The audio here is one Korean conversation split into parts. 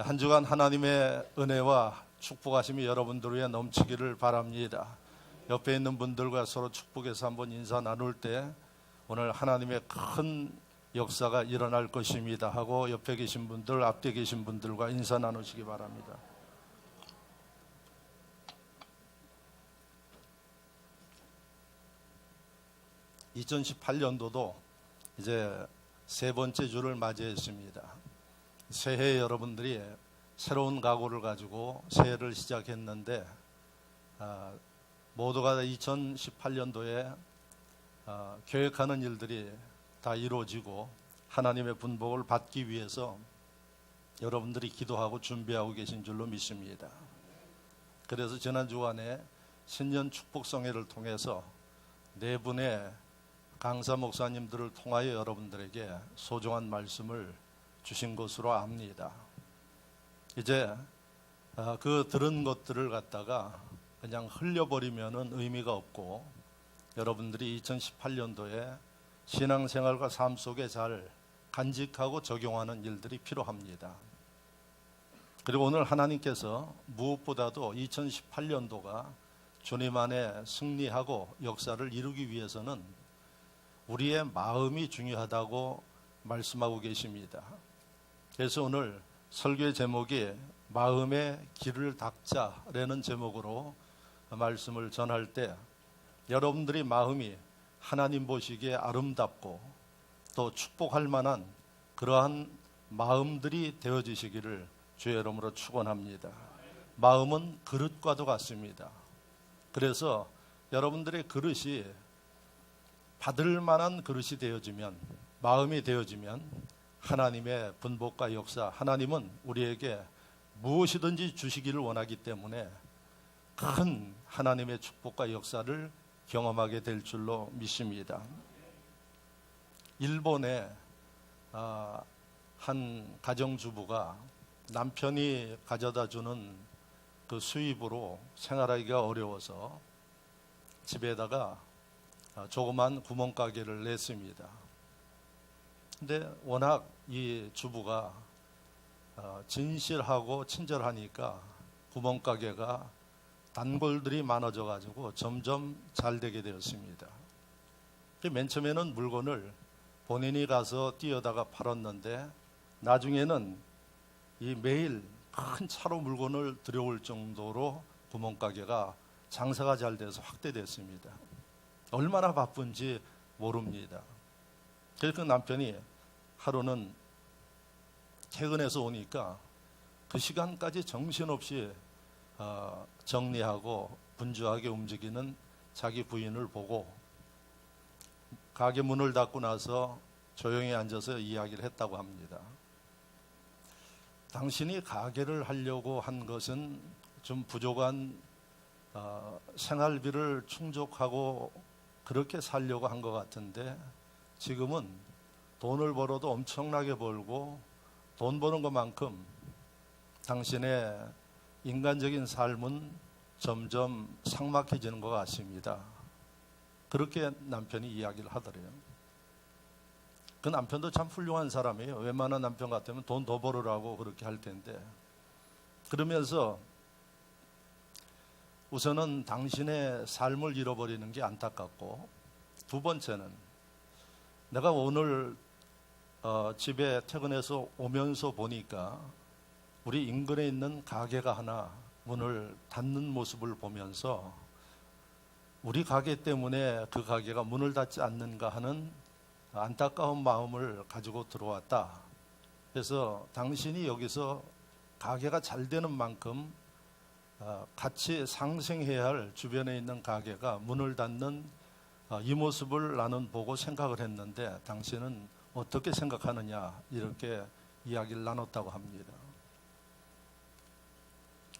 한 주간 하나님의 은혜와 축복하심이 여러분들 위해 넘치기를 바랍니다. 옆에 있는 분들과 서로 축복해서 한번 인사 나눌 때 오늘 하나님의 큰 역사가 일어날 것입니다 하고 옆에 계신 분들, 앞에 계신 분들과 인사 나누시기 바랍니다. (2018년도도) 이제 세 번째 주를 맞이했습니다. 새해 여러분들이 새로운 각오를 가지고 새해를 시작했는데 모두가 2018년도에 계획하는 일들이 다 이루어지고 하나님의 분복을 받기 위해서 여러분들이 기도하고 준비하고 계신 줄로 믿습니다. 그래서 지난 주간에 신년 축복성회를 통해서 네 분의 강사 목사님들을 통하여 여러분들에게 소중한 말씀을 주신 것으로 압니다. 이제 그 들은 것들을 갖다가 그냥 흘려버리면 의미가 없고 여러분들이 2018년도에 신앙생활과 삶 속에 잘 간직하고 적용하는 일들이 필요합니다. 그리고 오늘 하나님께서 무엇보다도 2018년도가 주님 안에 승리하고 역사를 이루기 위해서는 우리의 마음이 중요하다고 말씀하고 계십니다. 그래서 오늘 설교의 제목이 마음의 길을 닦자라는 제목으로 말씀을 전할 때 여러분들이 마음이 하나님 보시기에 아름답고 또 축복할 만한 그러한 마음들이 되어지시기를 주의 이름으로 축원합니다. 마음은 그릇과도 같습니다. 그래서 여러분들의 그릇이 받을 만한 그릇이 되어지면, 마음이 되어지면 하나님의 분복과 역사, 하나님은 우리에게 무엇이든지 주시기를 원하기 때문에 큰 하나님의 축복과 역사를 경험하게 될 줄로 믿습니다. 일본의 한 가정주부가 남편이 가져다 주는 그 수입으로 생활하기가 어려워서 집에다가 조그만 구멍가게를 냈습니다. 근데 워낙 이 주부가 진실하고 친절하니까 구멍가게가 단골들이 많아져 가지고 점점 잘 되게 되었습니다. 맨 처음에는 물건을 본인이 가서 뛰어다가 팔았는데 나중에는 이 매일 큰 차로 물건을 들여올 정도로 구멍가게가 장사가 잘 돼서 확대됐습니다. 얼마나 바쁜지 모릅니다. 그래서 그 남편이 하루는 퇴근해서 오니까 그 시간까지 정신없이 정리하고 분주하게 움직이는 자기 부인을 보고 가게 문을 닫고 나서 조용히 앉아서 이야기를 했다고 합니다. 당신이 가게를 하려고 한 것은 좀 부족한 생활비를 충족하고 그렇게 살려고 한 것 같은데 지금은 돈을 벌어도 엄청나게 벌고 돈 버는 것만큼 당신의 인간적인 삶은 점점 삭막해지는 것 같습니다. 그렇게 남편이 이야기를 하더래요. 그 남편도 참 훌륭한 사람이에요. 웬만한 남편 같으면 돈 더 벌으라고 그렇게 할 텐데. 그러면서 우선은 당신의 삶을 잃어버리는 게 안타깝고, 두 번째는 내가 오늘 집에 퇴근해서 오면서 보니까 우리 인근에 있는 가게가 하나 문을 닫는 모습을 보면서 우리 가게 때문에 그 가게가 문을 닫지 않는가 하는 안타까운 마음을 가지고 들어왔다. 그래서 당신이 여기서 가게가 잘 되는 만큼 같이 상생해야 할 주변에 있는 가게가 문을 닫는 이 모습을 나는 보고 생각을 했는데 당신은 어떻게 생각하느냐, 이렇게 이야기를 나눴다고 합니다.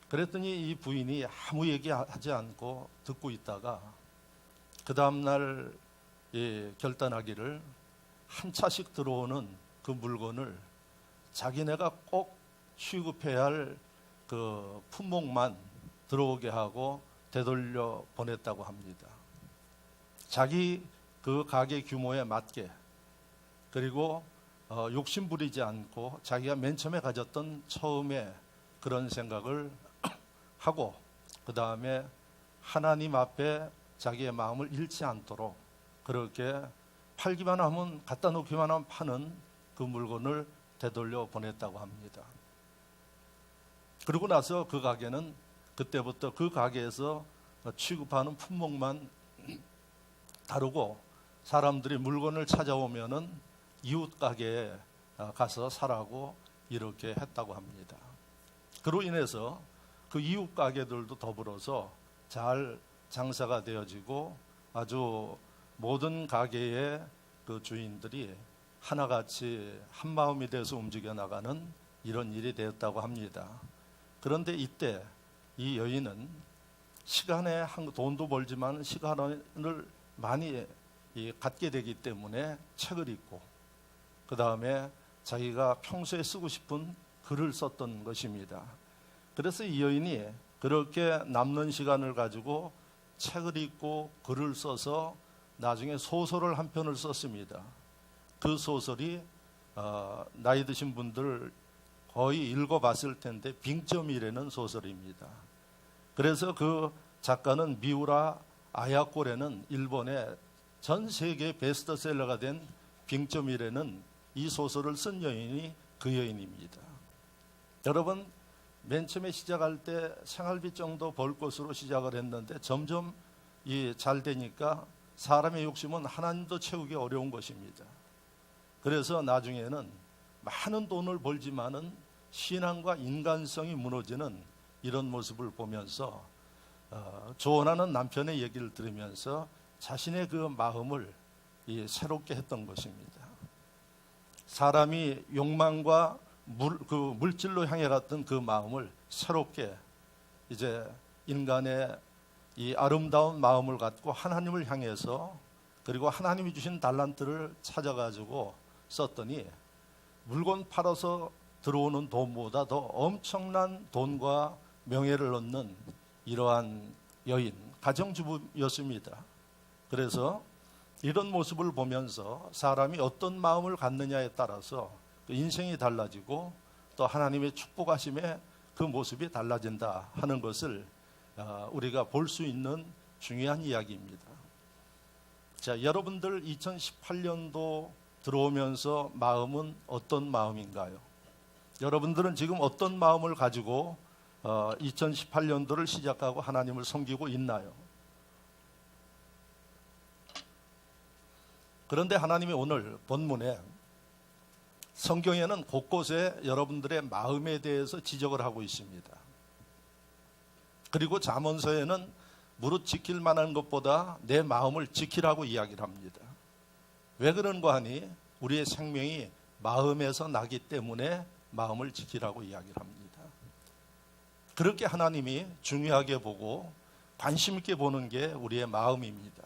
그랬더니 이 부인이 아무 얘기하지 않고 듣고 있다가 그 다음날 결단하기를 한 차씩 들어오는 그 물건을 자기네가 꼭 취급해야 할 그 품목만 들어오게 하고 되돌려 보냈다고 합니다. 자기 그 가게 규모에 맞게, 그리고 욕심 부리지 않고 자기가 맨 처음에 가졌던 처음에 그런 생각을 하고 그 다음에 하나님 앞에 자기의 마음을 잃지 않도록 그렇게 팔기만 하면 갖다 놓기만 하면 파는 그 물건을 되돌려 보냈다고 합니다. 그러고 나서 그 가게는 그때부터 그 가게에서 취급하는 품목만 다르고 사람들이 물건을 찾아오면은 이웃 가게에 가서 사라고 이렇게 했다고 합니다. 그로 인해서 그 이웃 가게들도 더불어서 잘 장사가 되어지고 아주 모든 가게의 그 주인들이 하나같이 한 마음이 돼서 움직여 나가는 이런 일이 되었다고 합니다. 그런데 이때 이 여인은 시간에 돈도 벌지만 시간을 많이 갖게 되기 때문에 책을 읽고 그 다음에 자기가 평소에 쓰고 싶은 글을 썼던 것입니다. 그래서 이 여인이 그렇게 남는 시간을 가지고 책을 읽고 글을 써서 나중에 소설을 한 편을 썼습니다. 그 소설이 나이 드신 분들 거의 읽어봤을 텐데 빙점이라는 소설입니다. 그래서 그 작가는 미우라 아야코레는 일본의 전 세계 베스트셀러가 된 빙점이라는 이 소설을 쓴 여인이 그 여인입니다. 여러분 맨 처음에 시작할 때 생활비 정도 벌 것으로 시작을 했는데 점점 잘 되니까 사람의 욕심은 하나님도 채우기 어려운 것입니다. 그래서 나중에는 많은 돈을 벌지만은 신앙과 인간성이 무너지는 이런 모습을 보면서 조언하는 남편의 얘기를 들으면서 자신의 그 마음을 새롭게 했던 것입니다. 사람이 욕망과 물질로 향해 갔던 그 마음을 새롭게 이제 인간의 이 아름다운 마음을 갖고 하나님을 향해서 그리고 하나님이 주신 달란트를 찾아가지고 썼더니 물건 팔아서 들어오는 돈보다 더 엄청난 돈과 명예를 얻는 이러한 여인, 가정주부였습니다. 그래서 이런 모습을 보면서 사람이 어떤 마음을 갖느냐에 따라서 인생이 달라지고 또 하나님의 축복하심에 그 모습이 달라진다 하는 것을 우리가 볼 수 있는 중요한 이야기입니다. 자, 여러분들 2018년도 들어오면서 마음은 어떤 마음인가요? 여러분들은 지금 어떤 마음을 가지고 2018년도를 시작하고 하나님을 섬기고 있나요? 그런데 하나님이 오늘 본문에 성경에는 곳곳에 여러분들의 마음에 대해서 지적을 하고 있습니다. 그리고 잠언서에는 무릇 지킬 만한 것보다 내 마음을 지키라고 이야기를 합니다. 왜 그런가 하니 우리의 생명이 마음에서 나기 때문에 마음을 지키라고 이야기를 합니다. 그렇게 하나님이 중요하게 보고 관심 있게 보는 게 우리의 마음입니다.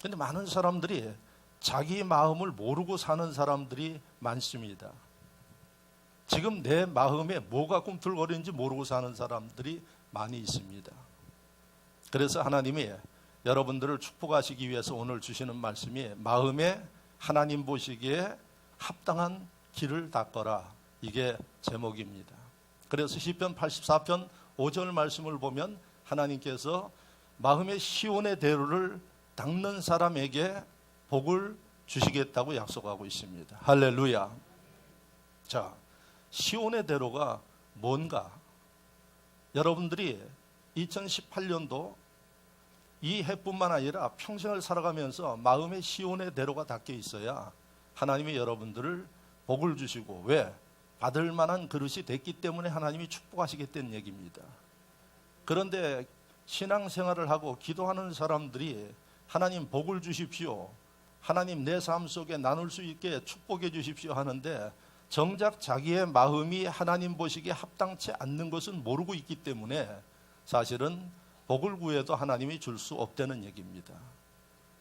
그런데 많은 사람들이 자기 마음을 모르고 사는 사람들이 많습니다. 지금 내 마음에 뭐가 꿈틀거리는지 모르고 사는 사람들이 많이 있습니다. 그래서 하나님이 여러분들을 축복하시기 위해서 오늘 주시는 말씀이 마음에 하나님 보시기에 합당한 길을 닦거라. 이게 제목입니다. 그래서 시편 84편 5절 말씀을 보면 하나님께서 마음의 시온의 대로를 닦는 사람에게 복을 주시겠다고 약속하고 있습니다. 할렐루야. 자, 시온의 대로가 뭔가? 여러분들이 2018년도 이 해뿐만 아니라 평생을 살아가면서 마음의 시온의 대로가 닦여 있어야 하나님이 여러분들을 복을 주시고, 왜? 받을 만한 그릇이 됐기 때문에 하나님이 축복하시겠다는 얘기입니다. 그런데 신앙생활을 하고 기도하는 사람들이 하나님 복을 주십시오, 하나님 내 삶 속에 나눌 수 있게 축복해 주십시오 하는데 정작 자기의 마음이 하나님 보시기에 합당치 않는 것은 모르고 있기 때문에 사실은 복을 구해도 하나님이 줄 수 없다는 얘기입니다.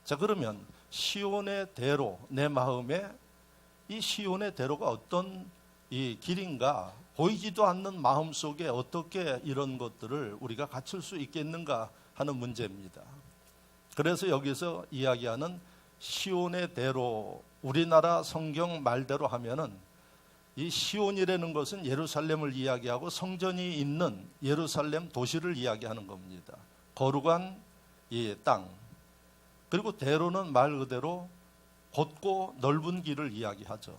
자, 그러면 시온의 대로, 내 마음에 이 시온의 대로가 어떤 이 길인가? 보이지도 않는 마음 속에 어떻게 이런 것들을 우리가 갖출 수 있겠는가 하는 문제입니다. 그래서 여기서 이야기하는 시온의 대로 우리나라 성경 말대로 하면은 이 시온이라는 것은 예루살렘을 이야기하고 성전이 있는 예루살렘 도시를 이야기하는 겁니다. 거룩한 이 땅. 그리고 대로는 말 그대로 곧고 넓은 길을 이야기하죠.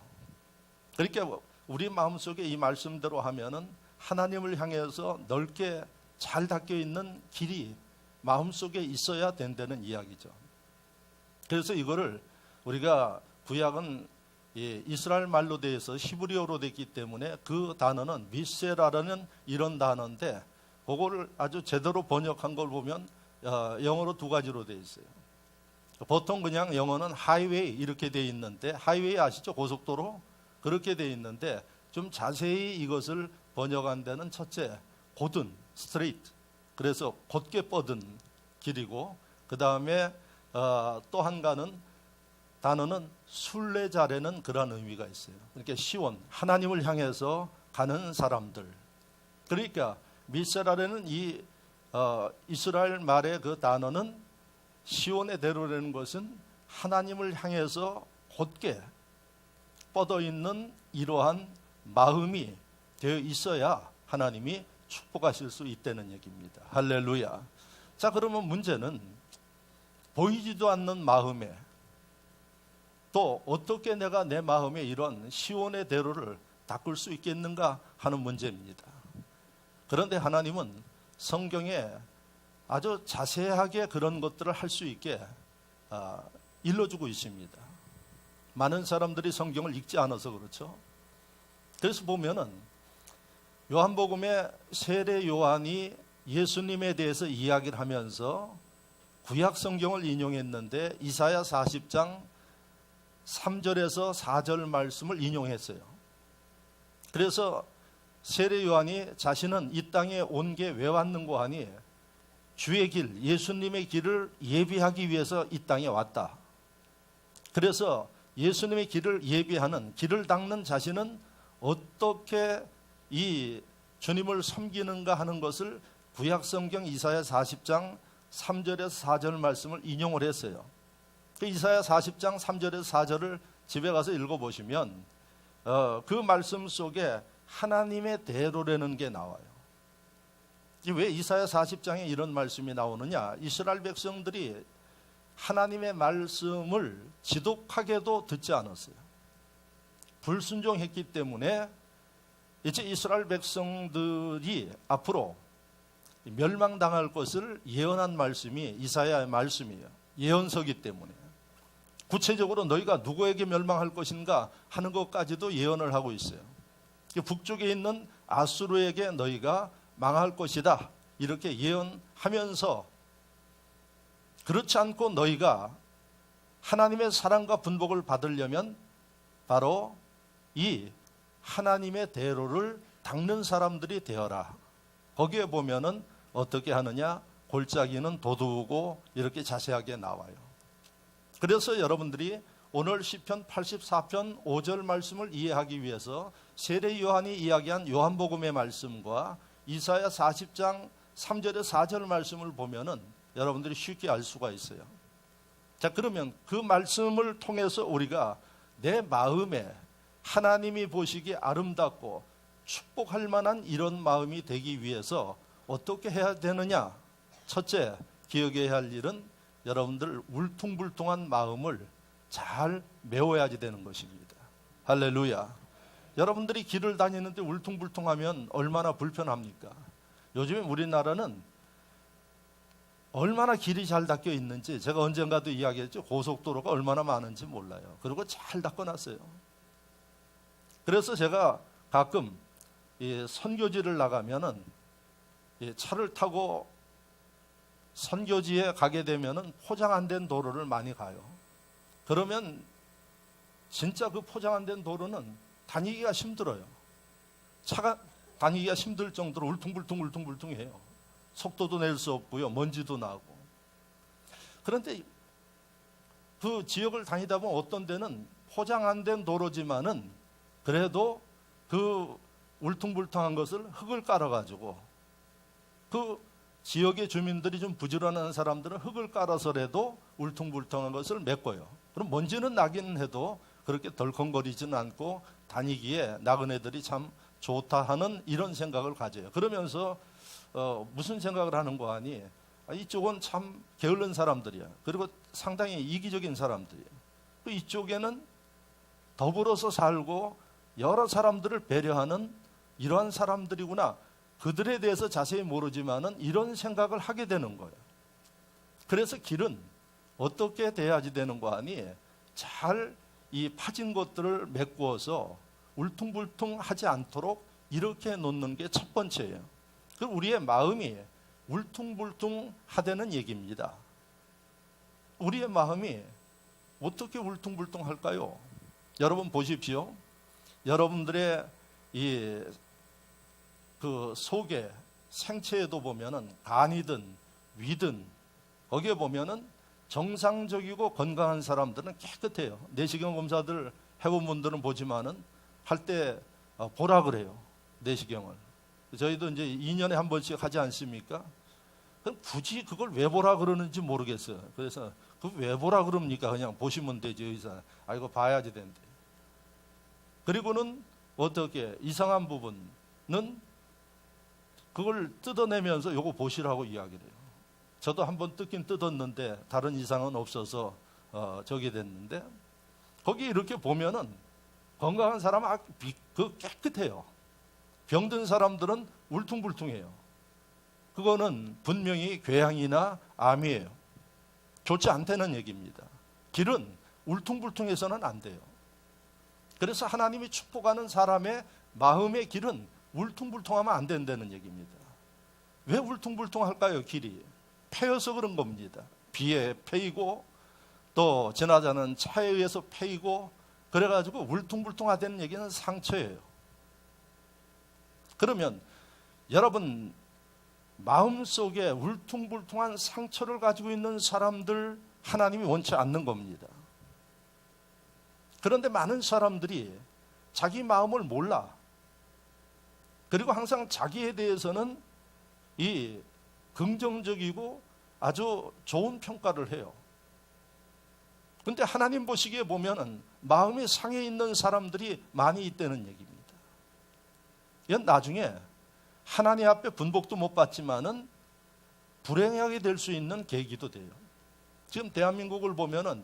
그러니까 우리 마음속에 이 말씀대로 하면은 하나님을 향해서 넓게 잘 닦여 있는 길이 마음속에 있어야 된다는 이야기죠. 그래서 이거를 우리가 구약은 이스라엘 말로 되어서 히브리어로 됐기 때문에 그 단어는 미세라라는 이런 단어인데 그거를 아주 제대로 번역한 걸 보면 영어로 두 가지로 되어 있어요. 보통 그냥 영어는 하이웨이 이렇게 되어 있는데, 하이웨이 아시죠? 고속도로 그렇게 되어 있는데 좀 자세히 이것을 번역한 데는 첫째 곧은 스트레이트, 그래서 곧게 뻗은 길이고, 그 다음에 또 한 가는 단어는 순례자라는 그런 의미가 있어요. 그러니까 시온, 하나님을 향해서 가는 사람들. 그러니까 미세라라는 이 이스라엘 말의 그 단어는 시온의 대로라는 것은 하나님을 향해서 곧게 뻗어 있는 이러한 마음이 되어 있어야 하나님이 축복하실 수 있다는 얘기입니다. 할렐루야. 자, 그러면 문제는 보이지도 않는 마음에 또 어떻게 내가 내 마음에 이런 시온의 대로를 닦을 수 있겠는가 하는 문제입니다. 그런데 하나님은 성경에 아주 자세하게 그런 것들을 할 수 있게 일러주고 있습니다. 많은 사람들이 성경을 읽지 않아서 그렇죠. 그래서 보면은 요한복음에 세례 요한이 예수님에 대해서 이야기를 하면서 구약 성경을 인용했는데 이사야 40장 3절에서 4절 말씀을 인용했어요. 그래서 세례 요한이 자신은 이 땅에 온 게 왜 왔는고 하니 주의 길, 예수님의 길을 예비하기 위해서 이 땅에 왔다. 그래서 예수님의 길을 예비하는, 길을 닦는 자신은 어떻게 이 주님을 섬기는가 하는 것을 구약성경 이사야 40장 3절에서 4절 말씀을 인용을 했어요. 그 이사야 40장 3절에서 4절을 집에 가서 읽어보시면 그 말씀 속에 하나님의 대로라는 게 나와요. 왜 이사야 40장에 이런 말씀이 나오느냐? 이스라엘 백성들이 하나님의 말씀을 지독하게도 듣지 않았어요. 불순종했기 때문에 이제 이스라엘 백성들이 앞으로 멸망당할 것을 예언한 말씀이 이사야의 말씀이에요. 예언서기 때문에. 구체적으로 너희가 누구에게 멸망할 것인가 하는 것까지도 예언을 하고 있어요. 북쪽에 있는 아수르에게 너희가 망할 것이다 이렇게 예언하면서, 그렇지 않고 너희가 하나님의 사랑과 분복을 받으려면 바로 이 하나님의 대로를 닦는 사람들이 되어라. 거기에 보면은 어떻게 하느냐, 골짜기는 도두고 이렇게 자세하게 나와요. 그래서 여러분들이 오늘 시편 84편 5절 말씀을 이해하기 위해서 세례 요한이 이야기한 요한복음의 말씀과 이사야 40장 3절에 4절 말씀을 보면은 여러분들이 쉽게 알 수가 있어요. 자, 그러면 그 말씀을 통해서 우리가 내 마음에 하나님이 보시기에 아름답고 축복할 만한 이런 마음이 되기 위해서 어떻게 해야 되느냐? 첫째, 기억해야 할 일은 여러분들 울퉁불퉁한 마음을 잘 메워야지 되는 것입니다. 할렐루야. 여러분들이 길을 다니는데 울퉁불퉁하면 얼마나 불편합니까? 요즘에 우리나라는 얼마나 길이 잘 닦여 있는지 제가 언젠가도 이야기했죠. 고속도로가 얼마나 많은지 몰라요. 그리고 잘 닦아놨어요. 그래서 제가 가끔 선교지를 나가면은 차를 타고 선교지에 가게 되면은 포장 안 된 도로를 많이 가요. 그러면 진짜 그 포장 안 된 도로는 다니기가 힘들어요. 차가 다니기가 힘들 정도로 울퉁불퉁해요. 속도도 낼 수 없고요. 먼지도 나고. 그런데 그 지역을 다니다 보면 어떤 데는 포장 안 된 도로지만은 그래도 그 울퉁불퉁한 것을 흙을 깔아가지고 그 지역의 주민들이 좀 부지런한 사람들은 흙을 깔아서라도 울퉁불퉁한 것을 메꿔요. 그럼 먼지는 나긴 해도 그렇게 덜컹거리지는 않고 다니기에 나그네들이 참 좋다 하는 이런 생각을 가져요. 그러면서 무슨 생각을 하는 거 아니? 이쪽은 참 게을른 사람들이야. 그리고 상당히 이기적인 사람들이야. 이쪽에는 더불어서 살고 여러 사람들을 배려하는 이러한 사람들이구나. 그들에 대해서 자세히 모르지만은 이런 생각을 하게 되는 거예요. 그래서 길은 어떻게 돼야지 되는 거 아니? 잘 이 파진 것들을 메꾸어서 울퉁불퉁하지 않도록 이렇게 놓는 게 첫 번째예요. 그럼 우리의 마음이 울퉁불퉁하다는 얘기입니다. 우리의 마음이 어떻게 울퉁불퉁할까요? 여러분 보십시오. 여러분들의 그 속에 생체에도 보면은 간이든 위든 거기에 보면은 정상적이고 건강한 사람들은 깨끗해요. 내시경 검사들 해본 분들은 보지만은 할 때 보라 그래요. 내시경을. 저희도 이제 2년에 한 번씩 하지 않습니까? 굳이 그걸 왜 보라 그러는지 모르겠어요. 그래서 그걸 왜 보라 그럽니까? 그냥 보시면 되지 의사. 이거 봐야지 된대. 그리고는 어떻게 이상한 부분은 그걸 뜯어내면서 요거 보시라고 이야기를 해요. 저도 한번 뜯긴 뜯었는데 다른 이상은 없어서 저기 됐는데 거기 이렇게 보면은 건강한 사람은 깨끗해요. 병든 사람들은 울퉁불퉁해요. 그거는 분명히 궤양이나 암이에요. 좋지 않다는 얘기입니다. 길은 울퉁불퉁해서는 안 돼요. 그래서 하나님이 축복하는 사람의 마음의 길은 울퉁불퉁하면 안 된다는 얘기입니다. 왜 울퉁불퉁할까요? 길이 패여서 그런 겁니다. 비에 패이고 또 지나자는 차에 의해서 패이고 그래가지고 울퉁불퉁하다는 얘기는 상처예요. 그러면 여러분 마음속에 울퉁불퉁한 상처를 가지고 있는 사람들 하나님이 원치 않는 겁니다. 그런데 많은 사람들이 자기 마음을 몰라. 그리고 항상 자기에 대해서는 이 긍정적이고 아주 좋은 평가를 해요. 그런데 하나님 보시기에 보면은 마음이 상해 있는 사람들이 많이 있다는 얘기입니다. 이건 나중에 하나님 앞에 분복도 못 받지만은 불행하게 될 수 있는 계기도 돼요. 지금 대한민국을 보면은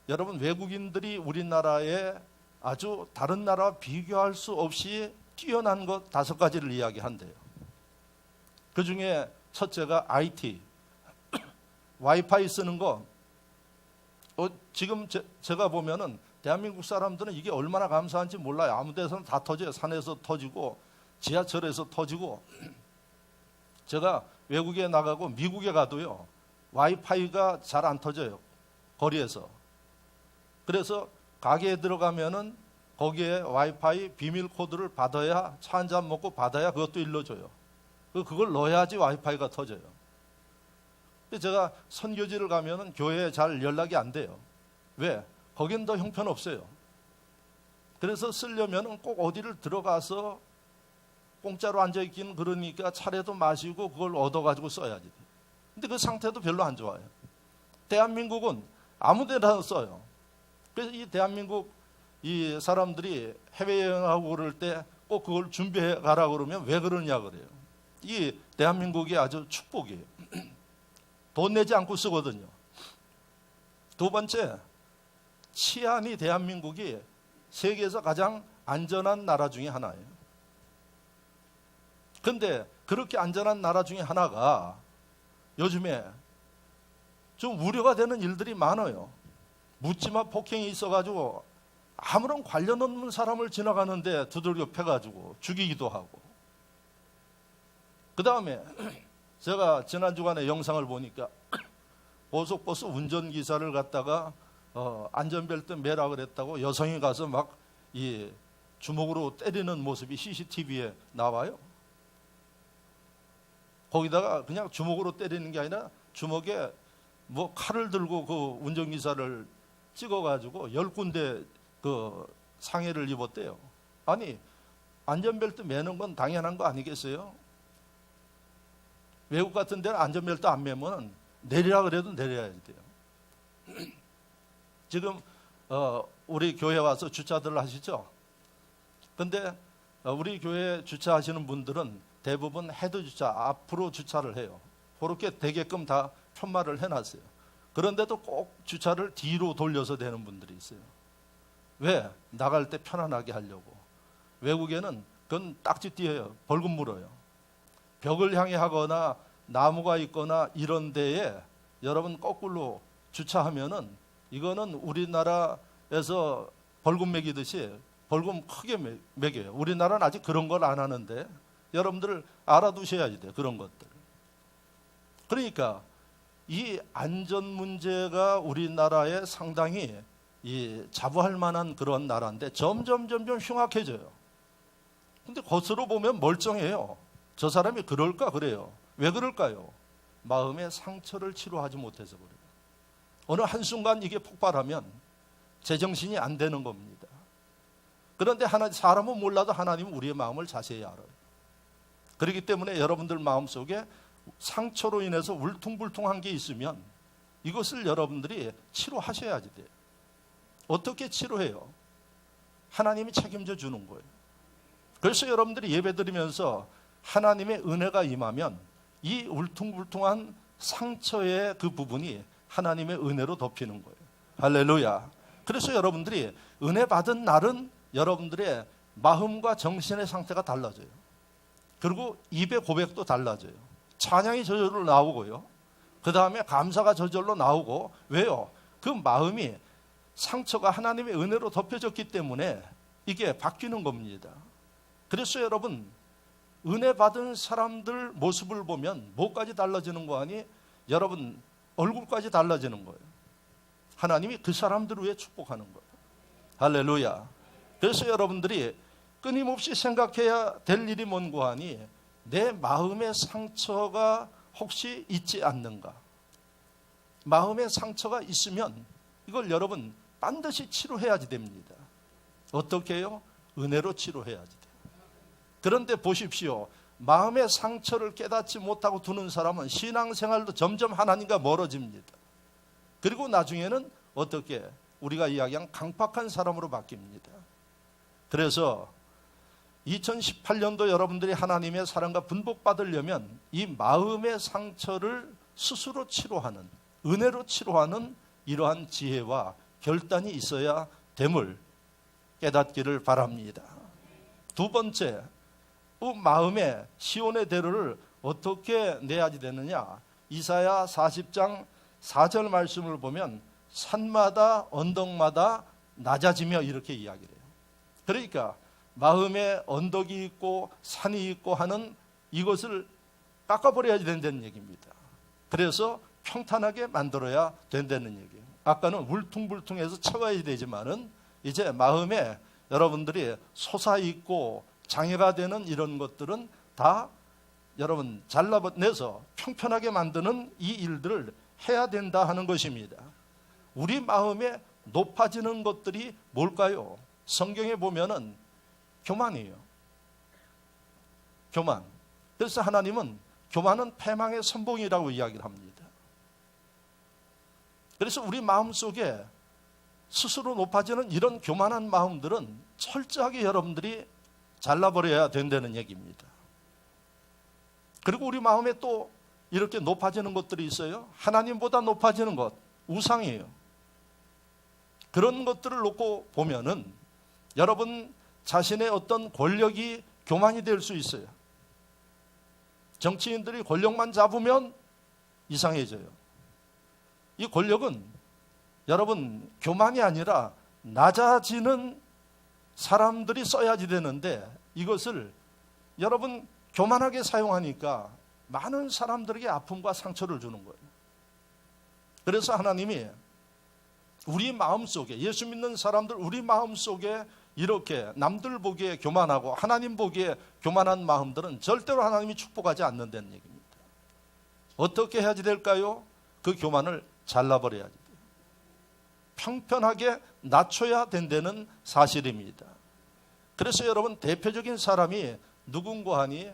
여러분 외국인들이 우리나라에 아주 다른 나라와 비교할 수 없이 뛰어난 것 5가지를 이야기한대요. 그 중에 첫째가 IT, 와이파이 쓰는 거. 지금 제가 보면은 대한민국 사람들은 이게 얼마나 감사한지 몰라요. 아무 데서는 다 터져요. 산에서 터지고 지하철에서 터지고. 제가 외국에 나가고 미국에 가도요. 와이파이가 잘 안 터져요. 거리에서. 그래서 가게에 들어가면은 거기에 와이파이 비밀 코드를 받아야 차 한 잔 먹고 받아야 그것도 일러줘요. 그걸 넣어야지 와이파이가 터져요. 제가 선교지를 가면은 교회에 잘 연락이 안 돼요. 왜? 거긴 더 형편없어요. 그래서 쓰려면 꼭 어디를 들어가서 공짜로 앉아있기는 그러니까 차례도 마시고 그걸 얻어가지고 써야지. 근데 그 상태도 별로 안 좋아요. 대한민국은 아무 데나 써요. 그래서 이 대한민국 이 사람들이 해외여행하고 그럴 때 꼭 그걸 준비해 가라고 그러면 왜 그러냐 그래요. 이 대한민국이 아주 축복이에요. 돈 내지 않고 쓰거든요. 두 번째, 치안이 대한민국이 세계에서 가장 안전한 나라 중에 하나예요. 그런데 그렇게 안전한 나라 중에 하나가 요즘에 좀 우려가 되는 일들이 많아요. 묻지마 폭행이 있어가지고 아무런 관련 없는 사람을 지나가는데 두들겨 패가지고 죽이기도 하고. 그 다음에 제가 지난 주간에 영상을 보니까 고속버스 운전기사를 갖다가 안전벨트 매라 그랬다고 여성이 가서 막 이 주먹으로 때리는 모습이 CCTV에 나와요. 거기다가 그냥 주먹으로 때리는 게 아니라 주먹에 뭐 칼을 들고 그 운전기사를 찍어가지고 10군데 그 상해를 입었대요. 아니 안전벨트 매는 건 당연한 거 아니겠어요? 외국 같은 데는 안전벨트 안 매면 내리라 그래도 내려야 돼요. 지금 우리 교회 와서 주차들 하시죠? 근데 우리 교회 주차하시는 분들은 대부분 헤드 주차, 앞으로 주차를 해요. 그렇게 되게끔 다 편말을 해놨어요. 그런데도 꼭 주차를 뒤로 돌려서 되는 분들이 있어요. 왜? 나갈 때 편안하게 하려고. 외국에는 그건 딱지 띄어요. 벌금 물어요. 벽을 향해 하거나 나무가 있거나 이런 데에 여러분 거꾸로 주차하면은 이거는 우리나라에서 벌금 매기듯이 벌금 크게 매겨요. 우리나라는 아직 그런 걸 안 하는데 여러분들 알아두셔야지 돼요. 그런 것들. 그러니까 이 안전 문제가 우리나라에 상당히 자부할 만한 그런 나라인데 점점 흉악해져요. 근데 겉으로 보면 멀쩡해요. 저 사람이 그럴까 그래요. 왜 그럴까요? 마음의 상처를 치료하지 못해서 그래요. 어느 한순간 이게 폭발하면 제정신이 안 되는 겁니다. 그런데 사람은 몰라도 하나님은 우리의 마음을 자세히 알아요. 그렇기 때문에 여러분들 마음속에 상처로 인해서 울퉁불퉁한 게 있으면 이것을 여러분들이 치료하셔야지 돼요. 어떻게 치료해요? 하나님이 책임져 주는 거예요. 그래서 여러분들이 예배드리면서 하나님의 은혜가 임하면 이 울퉁불퉁한 상처의 그 부분이 하나님의 은혜로 덮이는 거예요. 할렐루야. 그래서 여러분들이 은혜 받은 날은 여러분들의 마음과 정신의 상태가 달라져요. 그리고 입의 고백도 달라져요. 찬양이 저절로 나오고요. 그 다음에 감사가 저절로 나오고. 왜요? 그 마음이 상처가 하나님의 은혜로 덮여졌기 때문에 이게 바뀌는 겁니다. 그래서 여러분, 은혜 받은 사람들 모습을 보면 뭐까지 달라지는 거 아니? 여러분 얼굴까지 달라지는 거예요. 하나님이 그 사람들을 위해 축복하는 거예요. 할렐루야. 그래서 여러분들이 끊임없이 생각해야 될 일이 뭔고 하니 내 마음의 상처가 혹시 있지 않는가? 마음의 상처가 있으면 이걸 여러분 반드시 치료해야지 됩니다. 어떻게 해요? 은혜로 치료해야지 돼요. 그런데 보십시오. 마음의 상처를 깨닫지 못하고 두는 사람은 신앙생활도 점점 하나님과 멀어집니다. 그리고 나중에는 어떻게 우리가 이야기한 강팍한 사람으로 바뀝니다. 그래서 2018년도 여러분들이 하나님의 사랑과 분복받으려면 이 마음의 상처를 스스로 치료하는, 은혜로 치료하는 이러한 지혜와 결단이 있어야 됨을 깨닫기를 바랍니다. 두 번째, 마음의 시온의 대로를 어떻게 내야지 되느냐? 이사야 40장 4절 말씀을 보면 산마다 언덕마다 낮아지며 이렇게 이야기를 해요. 그러니까 마음에 언덕이 있고 산이 있고 하는 이것을 깎아버려야 된다는 얘기입니다. 그래서 평탄하게 만들어야 된다는 얘기예요. 아까는 울퉁불퉁해서 채워야 되지만은 이제 마음에 여러분들이 솟아있고 장애가 되는 이런 것들은 다 여러분 잘라내서 평편하게 만드는 이 일들을 해야 된다 하는 것입니다. 우리 마음에 높아지는 것들이 뭘까요? 성경에 보면은 교만이에요. 교만. 그래서 하나님은 교만은 패망의 선봉이라고 이야기를 합니다. 그래서 우리 마음속에 스스로 높아지는 이런 교만한 마음들은 철저하게 여러분들이 잘라버려야 된다는 얘기입니다. 그리고 우리 마음에 또 이렇게 높아지는 것들이 있어요. 하나님보다 높아지는 것, 우상이에요. 그런 것들을 놓고 보면은 여러분 자신의 어떤 권력이 교만이 될 수 있어요. 정치인들이 권력만 잡으면 이상해져요. 이 권력은 여러분 교만이 아니라 낮아지는 사람들이 써야지 되는데 이것을 여러분 교만하게 사용하니까 많은 사람들에게 아픔과 상처를 주는 거예요. 그래서 하나님이 우리 마음속에, 예수 믿는 사람들 우리 마음속에 이렇게 남들 보기에 교만하고 하나님 보기에 교만한 마음들은 절대로 하나님이 축복하지 않는다는 얘기입니다. 어떻게 해야지 될까요? 그 교만을 잘라버려야지 돼요. 평편하게 낮춰야 된다는 사실입니다. 그래서 여러분 대표적인 사람이 누군가 하니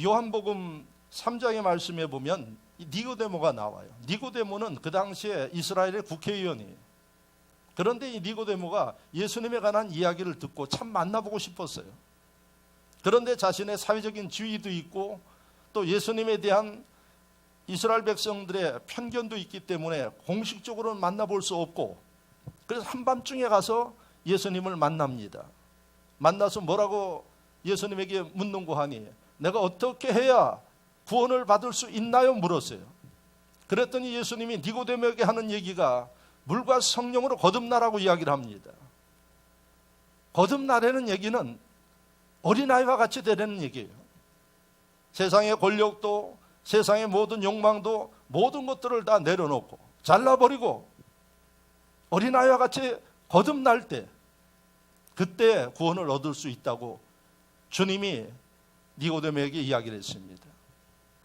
요한복음 3장의 말씀에 보면 니고데모가 나와요. 니고데모는 그 당시에 이스라엘의 국회의원이에요. 그런데 이 니고데모가 예수님에 관한 이야기를 듣고 참 만나보고 싶었어요. 그런데 자신의 사회적인 지위도 있고 또 예수님에 대한 이스라엘 백성들의 편견도 있기 때문에 공식적으로는 만나볼 수 없고, 그래서 한밤중에 가서 예수님을 만납니다. 만나서 뭐라고 예수님에게 묻는고 하니 내가 어떻게 해야 구원을 받을 수 있나요? 물었어요. 그랬더니 예수님이 니고데모에게 하는 얘기가 물과 성령으로 거듭나라고 이야기를 합니다. 거듭나라는 얘기는 어린아이와 같이 되라는 얘기예요. 세상의 권력도 세상의 모든 욕망도 모든 것들을 다 내려놓고 잘라버리고 어린아이와 같이 거듭날 때, 그때 구원을 얻을 수 있다고 주님이 니고데모에게 이야기를 했습니다.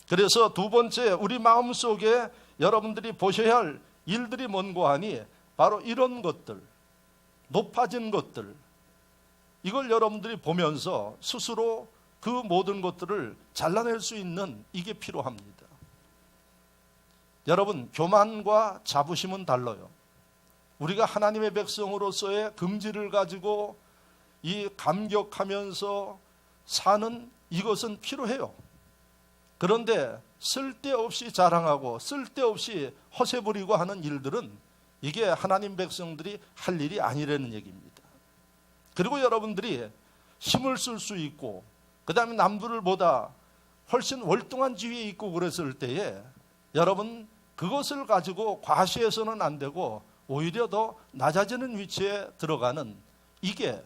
그래서 두 번째, 우리 마음속에 여러분들이 보셔야 할 일들이 뭔고 하니 바로 이런 것들, 높아진 것들, 이걸 여러분들이 보면서 스스로 그 모든 것들을 잘라낼 수 있는 이게 필요합니다. 여러분, 교만과 자부심은 달라요. 우리가 하나님의 백성으로서의 금지를 가지고 이 감격하면서 사는 이것은 필요해요. 그런데 쓸데없이 자랑하고 쓸데없이 허세 부리고 하는 일들은 이게 하나님 백성들이 할 일이 아니라는 얘기입니다. 그리고 여러분들이 힘을 쓸 수 있고 그 다음에 남들보다 훨씬 월등한 지위에 있고 그랬을 때에 여러분 그것을 가지고 과시해서는 안 되고 오히려 더 낮아지는 위치에 들어가는, 이게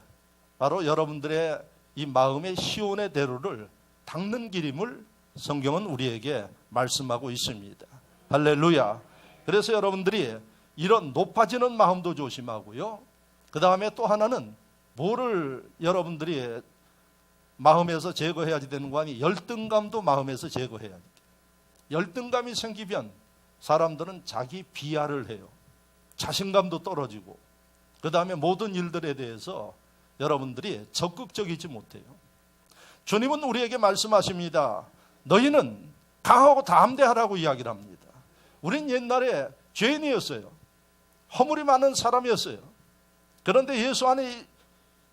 바로 여러분들의 이 마음의 시온의 대로를 닦는 길임을 성경은 우리에게 말씀하고 있습니다. 할렐루야. 그래서 여러분들이 이런 높아지는 마음도 조심하고요. 그 다음에 또 하나는 뭐를 여러분들이 마음에서 제거해야 되는 거 아니, 열등감도 마음에서 제거해야 돼요. 열등감이 생기면 사람들은 자기 비하를 해요. 자신감도 떨어지고 그 다음에 모든 일들에 대해서 여러분들이 적극적이지 못해요. 주님은 우리에게 말씀하십니다. 너희는 강하고 담대하라고 이야기를 합니다. 우린 옛날에 죄인이었어요. 허물이 많은 사람이었어요. 그런데 예수 안에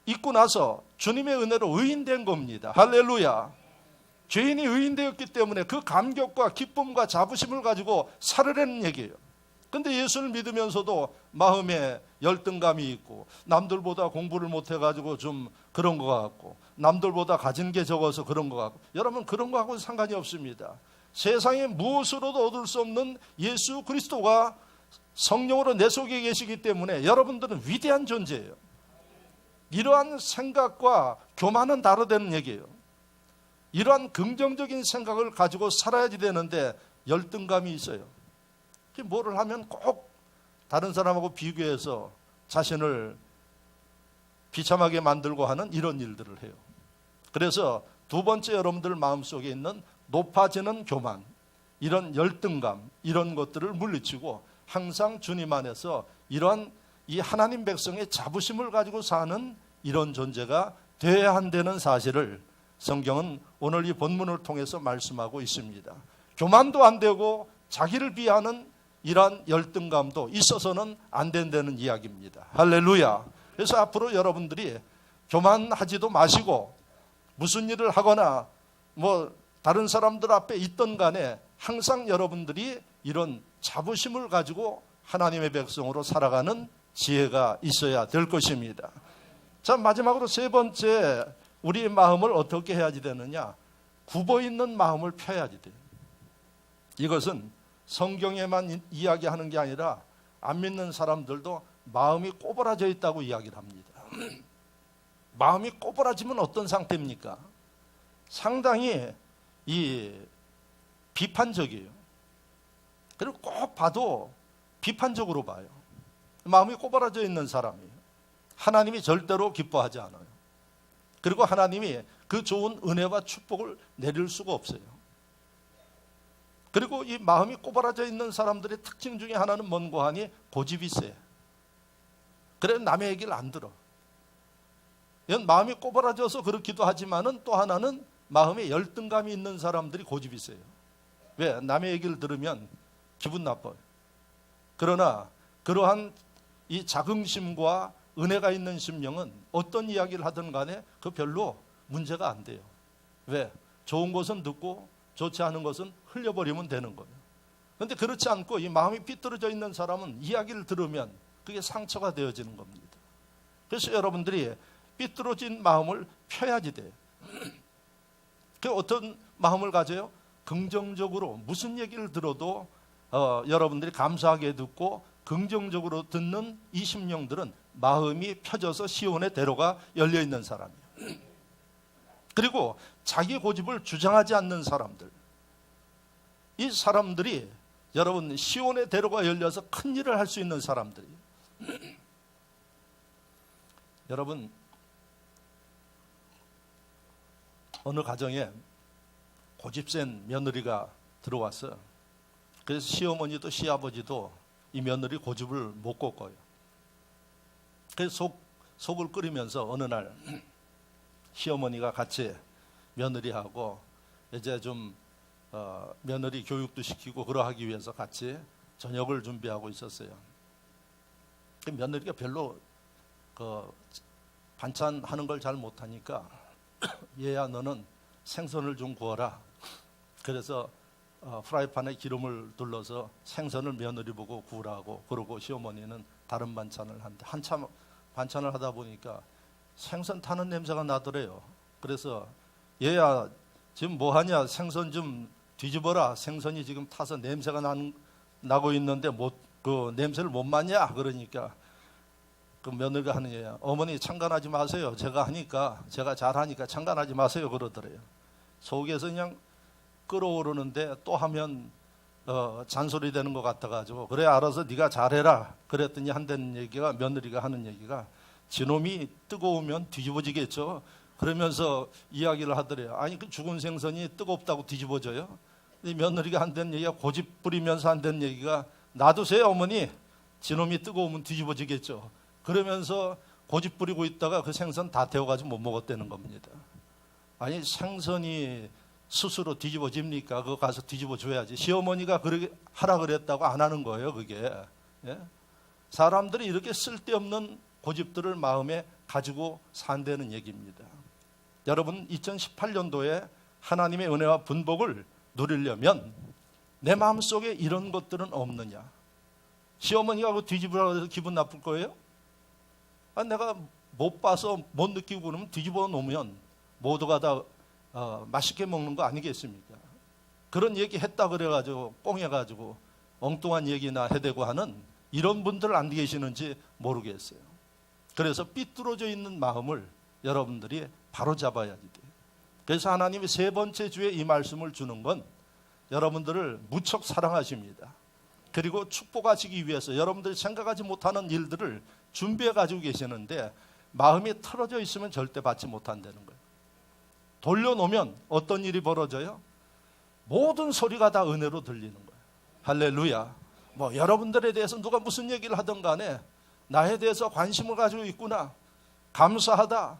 있고 나서 주님의 은혜로 의인된 겁니다. 할렐루야. 죄인이 의인되었기 때문에 그 감격과 기쁨과 자부심을 가지고 살으라는 얘기예요. 근데 예수를 믿으면서도 마음에 열등감이 있고 남들보다 공부를 못해가지고 좀 그런 것 같고 남들보다 가진 게 적어서 그런 것 같고, 여러분 그런 거하고 상관이 없습니다. 세상에 무엇으로도 얻을 수 없는 예수 그리스도가 성령으로 내 속에 계시기 때문에 여러분들은 위대한 존재예요. 이러한 생각과 교만은 다르다는 얘기예요. 이러한 긍정적인 생각을 가지고 살아야지 되는데 열등감이 있어요. 뭐를 하면 꼭 다른 사람하고 비교해서 자신을 비참하게 만들고 하는 이런 일들을 해요. 그래서 두 번째, 여러분들 마음속에 있는 높아지는 교만, 이런 열등감, 이런 것들을 물리치고 항상 주님 안에서 이러한 이 하나님 백성의 자부심을 가지고 사는 이런 존재가 되어야 한다는 사실을 성경은 오늘 이 본문을 통해서 말씀하고 있습니다. 교만도 안 되고 자기를 비하는 이러한 열등감도 있어서는 안 된다는 이야기입니다. 할렐루야. 그래서 앞으로 여러분들이 교만하지도 마시고 무슨 일을 하거나 뭐 다른 사람들 앞에 있던 간에 항상 여러분들이 이런 자부심을 가지고 하나님의 백성으로 살아가는 지혜가 있어야 될 것입니다. 자, 마지막으로 세 번째, 우리의 마음을 어떻게 해야지 되느냐? 굽어 있는 마음을 펴야지 돼요. 이것은 성경에만 이야기하는 게 아니라 안 믿는 사람들도 마음이 꼬부라져 있다고 이야기를 합니다. 마음이 꼬부라지면 어떤 상태입니까? 상당히 이 비판적이에요. 그리고 꼭 봐도 비판적으로 봐요. 마음이 꼬부라져 있는 사람이에요. 하나님이 절대로 기뻐하지 않아요. 그리고 하나님이 그 좋은 은혜와 축복을 내릴 수가 없어요. 그리고 이 마음이 꼬부라져 있는 사람들의 특징 중에 하나는 뭔고 하니 고집이 세. 그래 남의 얘기를 안 들어. 이건 마음이 꼬부라져서 그렇기도 하지만은 또 하나는 마음에 열등감이 있는 사람들이 고집이 세요. 왜? 남의 얘기를 들으면 기분 나빠요. 그러나 그러한 이 자긍심과 은혜가 있는 심령은 어떤 이야기를 하든 간에 그 별로 문제가 안 돼요. 왜? 좋은 것은 듣고 좋지 않은 것은 흘려버리면 되는 거예요. 그런데 그렇지 않고 이 마음이 삐뚤어져 있는 사람은 이야기를 들으면 그게 상처가 되어지는 겁니다. 그래서 여러분들이 삐뚤어진 마음을 펴야지 돼요. 그 어떤 마음을 가져요? 긍정적으로 무슨 얘기를 들어도 여러분들이 감사하게 듣고 긍정적으로 듣는 이 심령들은 마음이 펴져서 시온의 대로가 열려있는 사람이에요. 그리고 자기 고집을 주장하지 않는 사람들, 이 사람들이 여러분 시온의 대로가 열려서 큰 일을 할 수 있는 사람들이에요. 여러분 어느 가정에 고집센 며느리가 들어와서 그래서 시어머니도 시아버지도 이 며느리 고집을 못 꺾어요. 그래서 속을 끓이면서 어느 날 시어머니가 같이 며느리하고 이제 좀 며느리 교육도 시키고 그러하기 위해서 같이 저녁을 준비하고 있었어요. 그 며느리가 별로 반찬 하는 걸 잘 못하니까 얘야 너는 생선을 좀 구워라. 그래서 프라이팬에 기름을 둘러서 생선을 며느리 보고 구우라고, 그러고 시어머니는 다른 반찬을 하는데 한참 반찬을 하다 보니까 생선 타는 냄새가 나더래요. 그래서 얘야 지금 뭐하냐, 생선 좀 뒤집어라. 생선이 지금 타서 냄새가 나고 있는데 그 냄새를 못 맡냐. 그러니까 그 며느리가 하는 얘기야. 어머니 참관하지 마세요. 제가 잘하니까 참관하지 마세요. 그러더래요. 속에서 그냥 끓어오르는데 또 하면 잔소리 되는 것 같아가지고 그래 알아서 네가 잘해라. 그랬더니 며느리가 하는 얘기가 지놈이 뜨거우면 뒤집어지겠죠. 그러면서 이야기를 하더래요. 아니 그 죽은 생선이 뜨겁다고 뒤집어져요? 이 며느리가 한다는 얘기가, 고집 부리면서 한다는 얘기가 놔두세요 어머니, 지놈이 뜨거우면 뒤집어지겠죠. 그러면서 고집 부리고 있다가 그 생선 다 데워가지고 못 먹었다는 겁니다. 아니 생선이 스스로 뒤집어집니까? 그거 가서 뒤집어줘야지. 시어머니가 그렇게 하라 그랬다고 안 하는 거예요 그게. 예? 사람들이 이렇게 쓸데없는 고집들을 마음에 가지고 산다는 얘기입니다. 여러분 2018년도에 하나님의 은혜와 분복을 누리려면 내 마음속에 이런 것들은 없느냐? 시어머니가 그 뒤집으라고 해서 기분 나쁠 거예요? 내가 못 봐서 못 느끼고 그러면 뒤집어 놓으면 모두가 다 맛있게 먹는 거 아니겠습니까? 그런 얘기 했다 그래가지고 꽁해가지고 엉뚱한 얘기나 해대고 하는 이런 분들 안 계시는지 모르겠어요. 그래서 삐뚤어져 있는 마음을 여러분들이 바로잡아야지 돼요. 그래서 하나님이 세 번째 주에 이 말씀을 주는 건 여러분들을 무척 사랑하십니다. 그리고 축복하시기 위해서 여러분들이 생각하지 못하는 일들을 준비해 가지고 계시는데 마음이 틀어져 있으면 절대 받지 못한다는 거예요. 돌려놓으면 어떤 일이 벌어져요? 모든 소리가 다 은혜로 들리는 거예요. 할렐루야. 여러분들에 대해서 누가 무슨 얘기를 하든 간에 나에 대해서 관심을 가지고 있구나, 감사하다,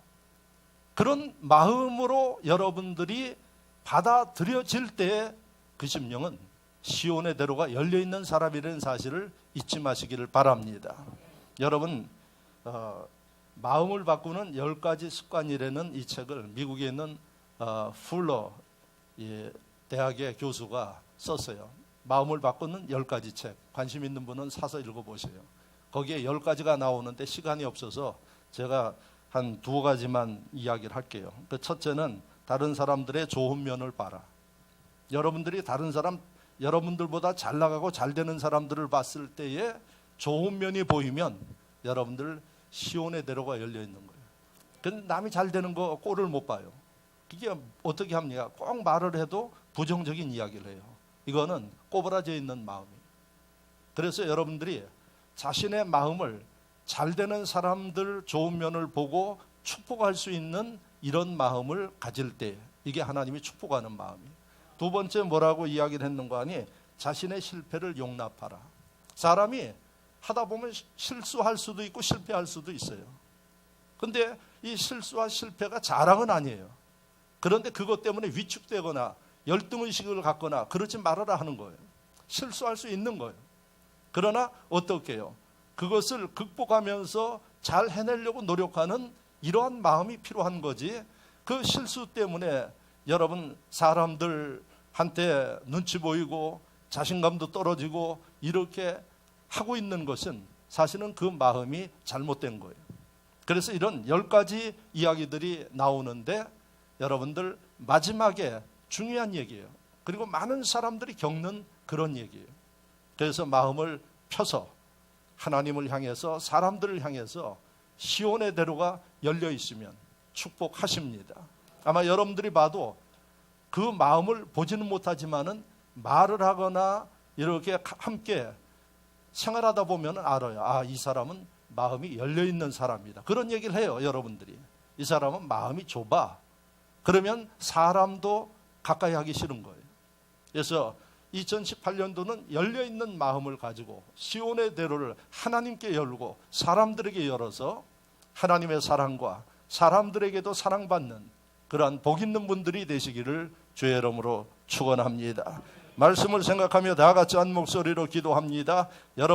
그런 마음으로 여러분들이 받아들여질 때 그 심령은 시온의 대로가 열려있는 사람이라는 사실을 잊지 마시기를 바랍니다. 여러분 마음을 바꾸는 10가지 습관이라는 이 책을 미국에 있는 풀러 대학의 교수가 썼어요. 마음을 바꾸는 10가지 책, 관심 있는 분은 사서 읽어보세요. 거기에 10가지가 나오는데 시간이 없어서 제가 한 2가지만 이야기를 할게요. 그 첫째는 다른 사람들의 좋은 면을 봐라. 여러분들이 여러분들보다 잘 나가고 잘 되는 사람들을 봤을 때에 좋은 면이 보이면 여러분들 시온의 대로가 열려 있는 거예요. 근데 남이 잘 되는 거 꼴을 못 봐요. 이게 어떻게 합니까? 꼭 말을 해도 부정적인 이야기를 해요. 이거는 꼬부라져 있는 마음이에요. 그래서 여러분들이 자신의 마음을 잘 되는 사람들 좋은 면을 보고 축복할 수 있는 이런 마음을 가질 때 이게 하나님이 축복하는 마음이에요. 두 번째 뭐라고 이야기를 했는가 하니 자신의 실패를 용납하라. 사람이 하다 보면 실수할 수도 있고 실패할 수도 있어요. 근데 이 실수와 실패가 자랑은 아니에요. 그런데 그것 때문에 위축되거나 열등의식을 갖거나 그러지 말아라 하는 거예요. 실수할 수 있는 거예요. 그러나 어떻게 해요? 그것을 극복하면서 잘 해내려고 노력하는 이러한 마음이 필요한 거지. 그 실수 때문에 여러분 사람들한테 눈치 보이고 자신감도 떨어지고 이렇게 하고 있는 것은 사실은 그 마음이 잘못된 거예요. 그래서 이런 10가지 이야기들이 나오는데 여러분들 마지막에 중요한 얘기예요. 그리고 많은 사람들이 겪는 그런 얘기예요. 그래서 마음을 펴서 하나님을 향해서 사람들을 향해서 시온의 대로가 열려 있으면 축복하십니다. 아마 여러분들이 봐도 그 마음을 보지는 못하지만은 말을 하거나 이렇게 함께 생활하다 보면 알아요. 아, 이 사람은 마음이 열려 있는 사람이다. 그런 얘기를 해요, 여러분들이. 이 사람은 마음이 좁아. 그러면 사람도 가까이 하기 싫은 거예요. 그래서 2018년도는 열려 있는 마음을 가지고 시온의 대로를 하나님께 열고 사람들에게 열어서 하나님의 사랑과 사람들에게도 사랑받는 그러한 복 있는 분들이 되시기를 주의 이름으로 축원합니다. 말씀을 생각하며 다 같이 한 목소리로 기도합니다. 여러분